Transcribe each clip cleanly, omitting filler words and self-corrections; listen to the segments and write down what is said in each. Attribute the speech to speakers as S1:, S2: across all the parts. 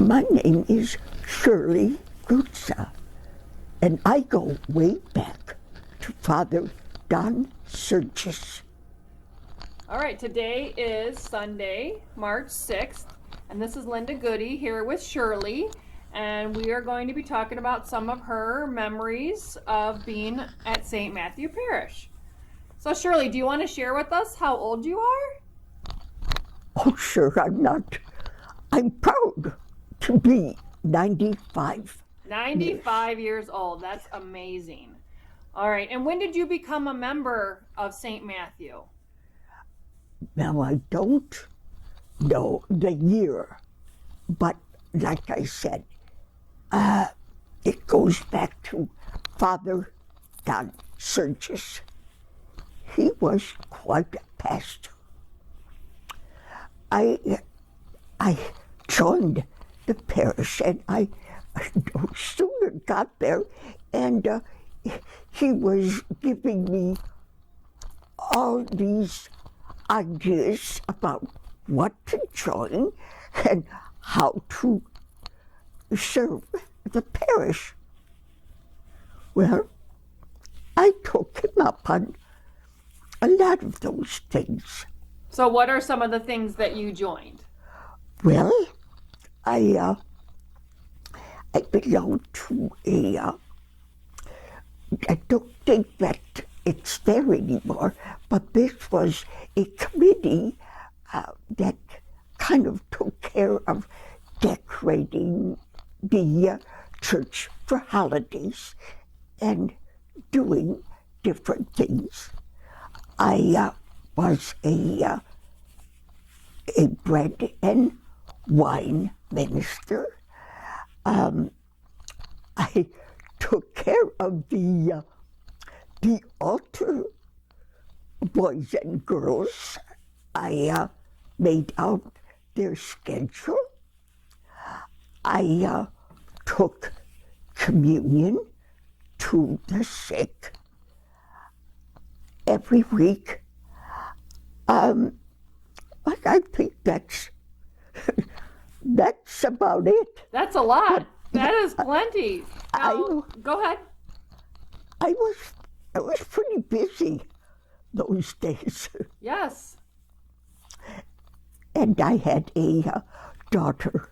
S1: My name is Shirley Grutza, and I go way back to Father Don Surgis.
S2: All right, today is Sunday, March 6th, and this is Linda Goody here with Shirley, and we are going to be talking about some of her memories of being at St. Matthew Parish. So Shirley, do you want to share with us how old you are?
S1: Oh, sure, I'm proud to be 95.
S2: 95 years old. That's amazing. All right, and when did you become a member of St. Matthew?
S1: Now, I don't know the year, but like I said, it goes back to Father Don Surgis. He was quite a pastor. I joined the parish, and I no sooner got there, and he was giving me all these ideas about what to join and how to serve the parish. Well, I took him up on a lot of those things.
S2: So what are some of the things that you joined?
S1: Well, I belong to I don't think that it's there anymore, but this was a committee that kind of took care of decorating the church for holidays and doing different things. I was a bread and wine minister. I took care of the altar boys and girls. I made out their schedule. I took communion to the sick every week. But I think that's about it.
S2: That's a lot. That is plenty. Now, go ahead.
S1: I was pretty busy those days.
S2: Yes.
S1: And I had a daughter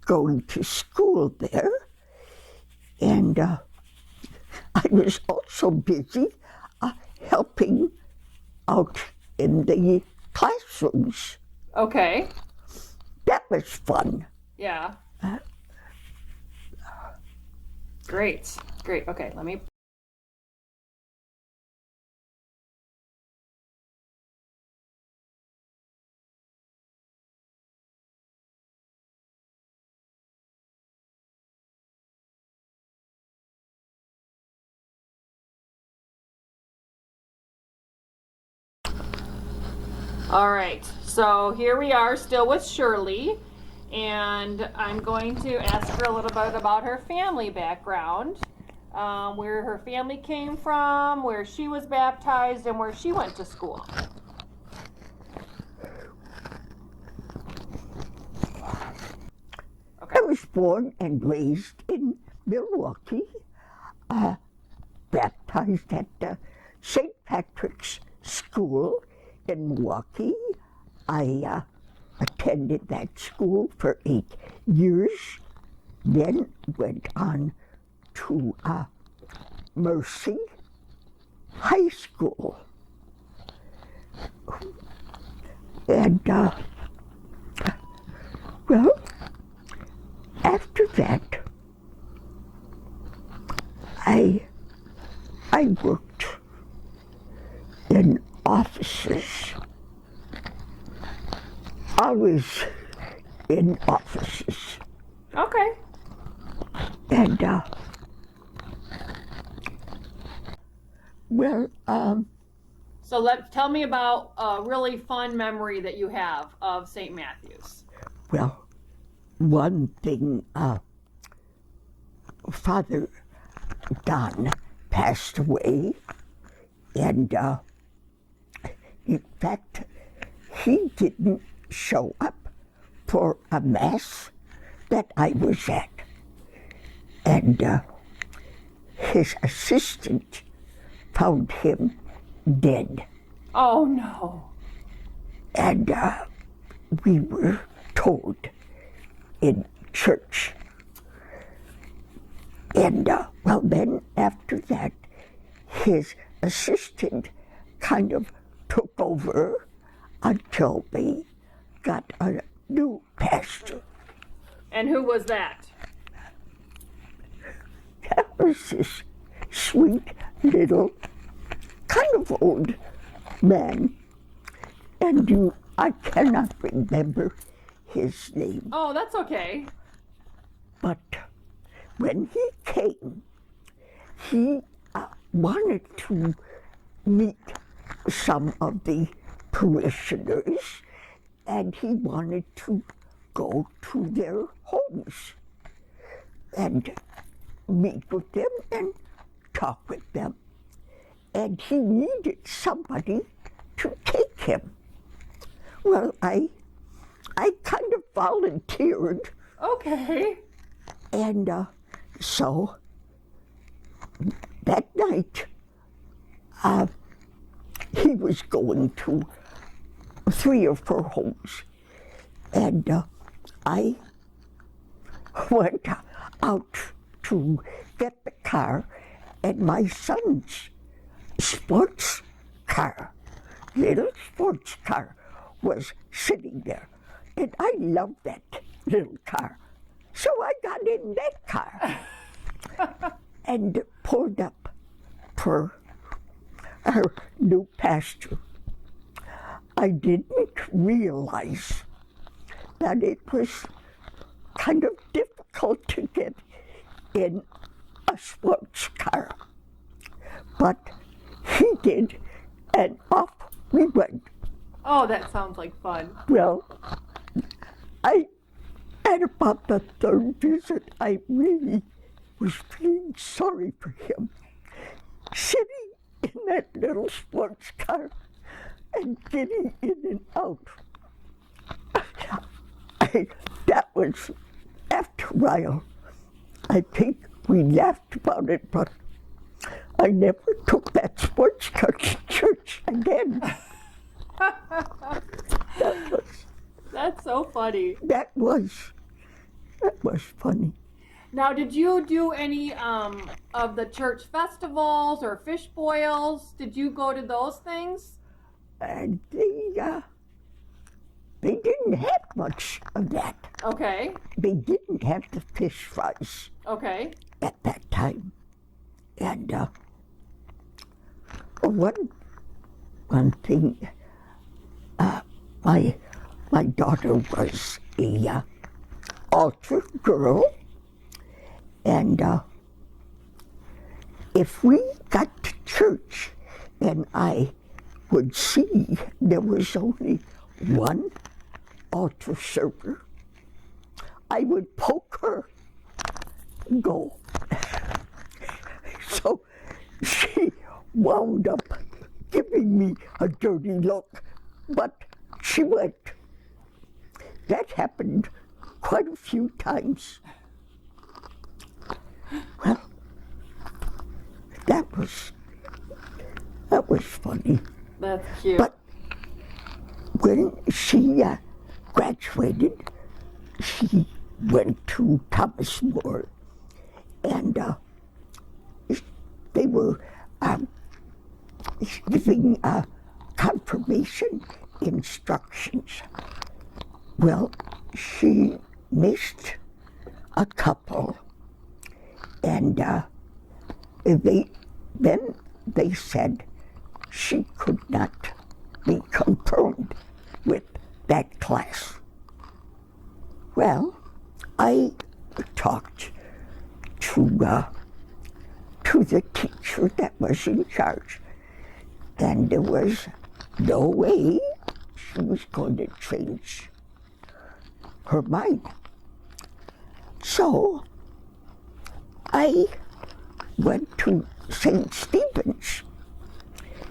S1: going to school there, and I was also busy helping out in the classrooms.
S2: Okay.
S1: That was fun.
S2: Yeah. Great. Great. Okay, let me. All right, so here we are still with Shirley, and I'm going to ask her a little bit about her family background, where her family came from, where she was baptized, and where she went to school. Okay.
S1: I was born and raised in Milwaukee, baptized at St. Patrick's School in Milwaukee. I attended that school for 8 years, then went on to Mercy High School. And, well, after that, I worked in offices. Always in offices.
S2: Okay.
S1: And, well,
S2: So tell me about a really fun memory that you have of St. Matthew's.
S1: well, one thing, Father Don passed away, and in fact, he didn't show up for a mass that I was at. And his assistant found him dead.
S2: Oh, no.
S1: And we were told in church. And well, then after that, his assistant kind of took over until they got a new pastor.
S2: And who was that?
S1: That was this sweet little, kind of old man. And I cannot remember his name.
S2: Oh, that's okay.
S1: But when he came, he wanted to meet some of the parishioners, and he wanted to go to their homes and meet with them and talk with them. And he needed somebody to take him. Well, I kind of volunteered.
S2: Okay.
S1: And so that night, he was going to 3 or 4 homes. And I went out to get the car, and my son's sports car, little sports car, was sitting there. And I loved that little car. So I got in that car and pulled up for our new pastor. I didn't realize that it was kind of difficult to get in a sports car. But he did, and off we went.
S2: Oh, that sounds like fun.
S1: Well, at about the 3rd visit, I really was feeling sorry for him, sitting in that little sports car and getting in and out. That was, after a while, I think we laughed about it, but I never took that sports car to church again.
S2: That's so funny.
S1: That was funny.
S2: Now, did you do any of the church festivals or fish boils? Did you go to those things?
S1: And they didn't have much of that.
S2: Okay.
S1: They didn't have the fish fries
S2: Okay.
S1: at that time. And one thing, my daughter was a altar girl, and if we got to church and I would see there was only one altar server, I would poke her and go. So she wound up giving me a dirty look, but she went. That happened quite a few times. Well, that was funny.
S2: That's cute.
S1: But when she graduated, she went to Thomas More, and they were giving confirmation instructions. Well, she missed a couple, and they said she could not be confirmed with that class. Well, I talked to the teacher that was in charge, and there was no way she was going to change her mind. So I went to St. Stephen's,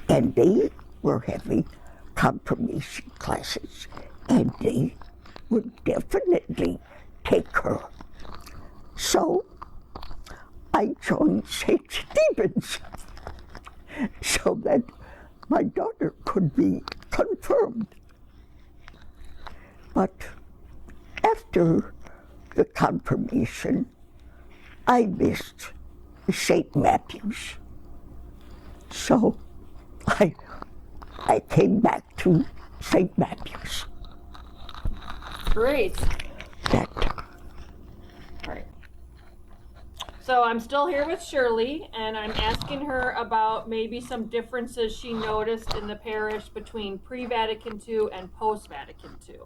S1: and they were having confirmation classes, and they would definitely take her. So I joined St. Stephen's so that my daughter could be confirmed. But after the confirmation, I missed St. Matthew's. So I came back to St. Matthew's.
S2: Great.
S1: That.
S2: All right. So I'm still here with Shirley, and I'm asking her about maybe some differences she noticed in the parish between pre-Vatican II and post-Vatican II.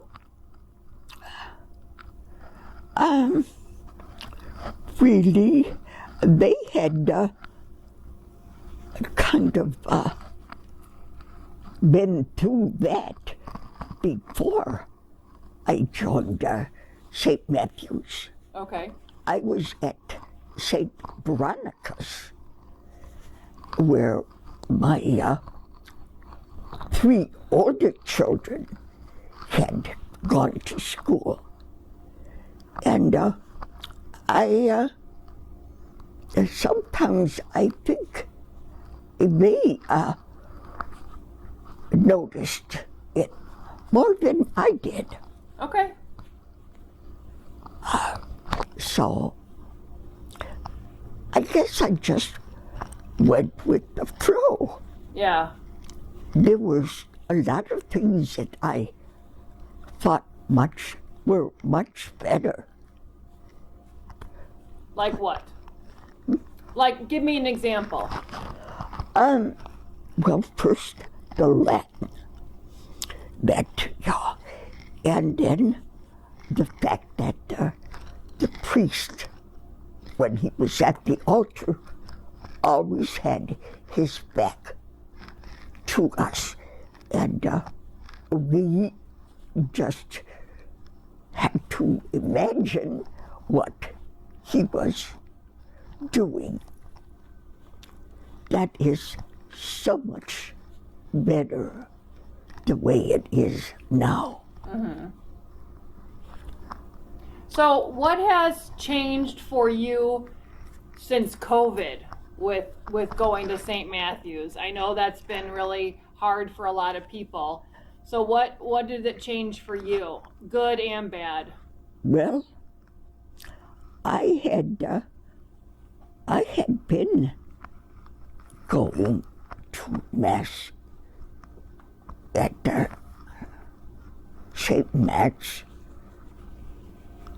S1: Really, they had kind of been through that before I joined St. Matthew's.
S2: Okay.
S1: I was at St. Veronica's, where my 3 older children had gone to school. And I sometimes I think they noticed it more than I did.
S2: Okay.
S1: So I guess I just went with the flow.
S2: Yeah.
S1: There was a lot of things that I thought were much better.
S2: Like what? Like, give me an example.
S1: Well, first the Latin, and then the fact that the priest, when he was at the altar, always had his back to us, and we just had to imagine what he was doing. That is so much better the way it is now.
S2: Mm-hmm. So what has changed for you since COVID with going to St. Matthew's? I know that's been really hard for a lot of people. So what did it change for you, good and bad?
S1: Well, I had been going to Mass at St. Matt's,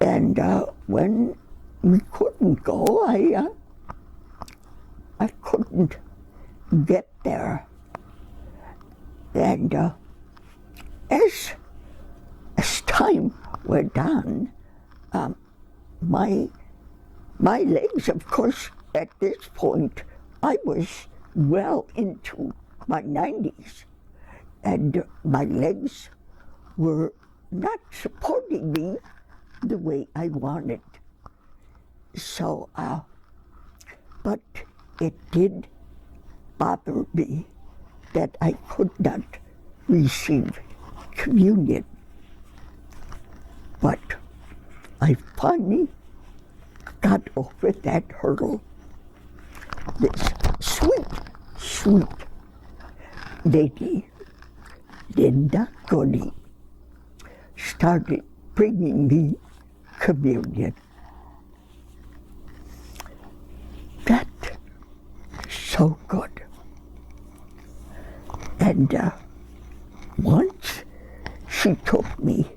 S1: and when we couldn't go, I couldn't get there. And as time went on, my legs, of course, at this point, I was well into my 90s, and my legs were not supporting me the way I wanted. So, but it did bother me that I could not receive communion. But I finally got over that hurdle. This sweet lady, Linda Goody, started bringing me communion. That is so good. And once she took me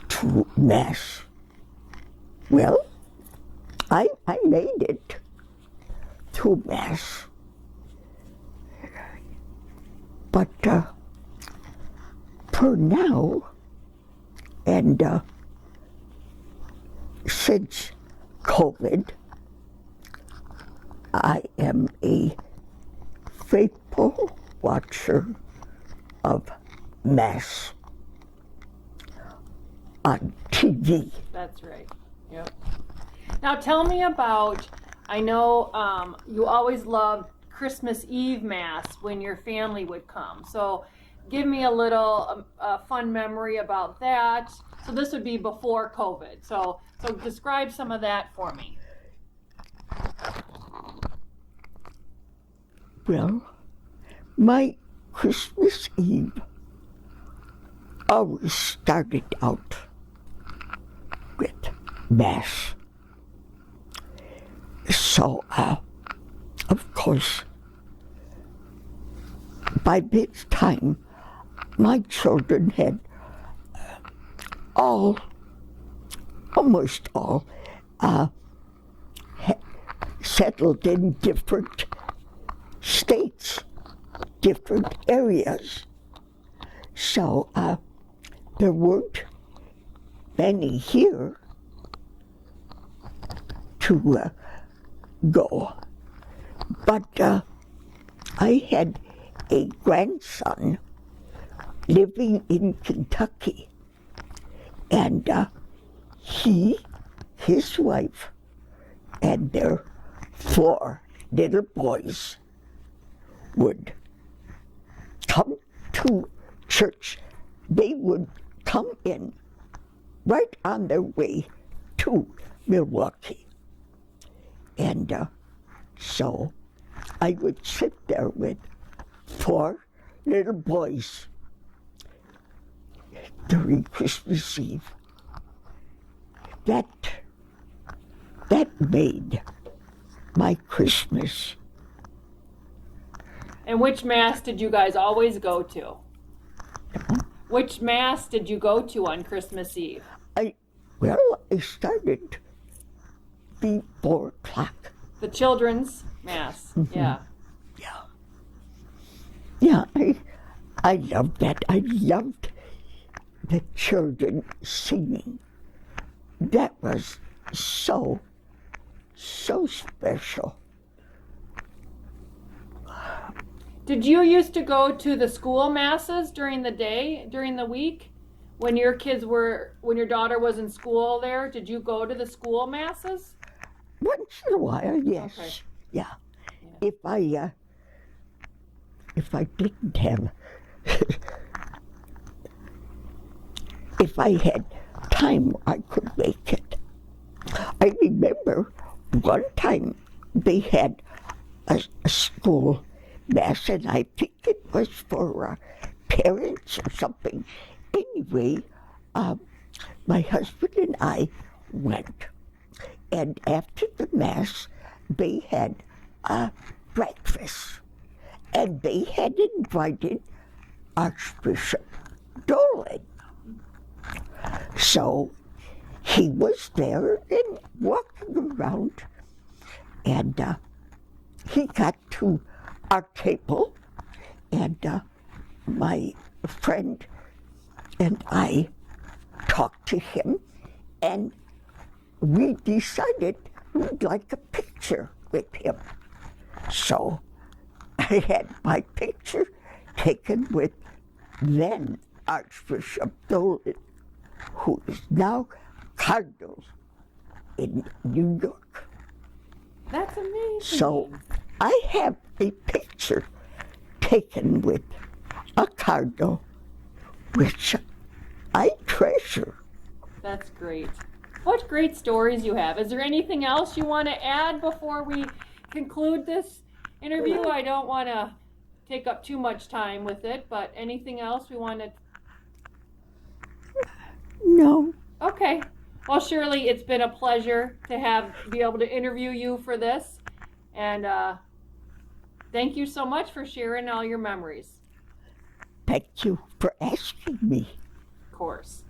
S1: to Mass. Well, I made it to Mass. But for now, and since COVID, I am a faithful watcher of Mass on TV.
S2: That's right. Yep. Now tell me about, I know you always loved Christmas Eve Mass when your family would come. So give me a little fun memory about that. So this would be before COVID. So describe some of that for me.
S1: Well, my Christmas Eve always started out with Mass. So, of course, by this time, my children had almost all, settled in different states, different areas. So there weren't many here to go. But I had a grandson living in Kentucky, and he, his wife, and their 4 little boys would come to church. They would come in right on their way to Milwaukee. And so I would sit there with 4 little boys during Christmas Eve. That made my Christmas.
S2: And which Mass did you guys always go to? Which Mass did you go to on Christmas Eve?
S1: I started before o'clock.
S2: The children's Mass, yeah.
S1: Yeah, I loved that. I loved the children singing. That was so special.
S2: Did you used to go to the school Masses during the day, during the week? When your daughter was in school there, did you go to the school Masses?
S1: Once in a while, yes.
S2: Okay.
S1: Yeah. If I didn't have, if I had time, I could make it. I remember one time they had a school Mass, and I think it was for parents or something. Anyway, my husband and I went, and after the Mass, they had breakfast, and they had invited Archbishop Dolan. So he was there and walking around, and he got to our table, and my friend and I talked to him, and we decided we'd like a picture with him. So I had my picture taken with then Archbishop Dolan, who is now Cardinal in New York.
S2: That's amazing.
S1: So I have a picture taken with a cardinal, which I treasure.
S2: That's great. What great stories you have. Is there anything else you want to add before we conclude this interview? I don't want to take up too much time with it, but anything else we want to...
S1: No.
S2: Okay. Well, Shirley, it's been a pleasure to be able to interview you for this. And thank you so much for sharing all your memories.
S1: Thank you for asking me.
S2: Of course.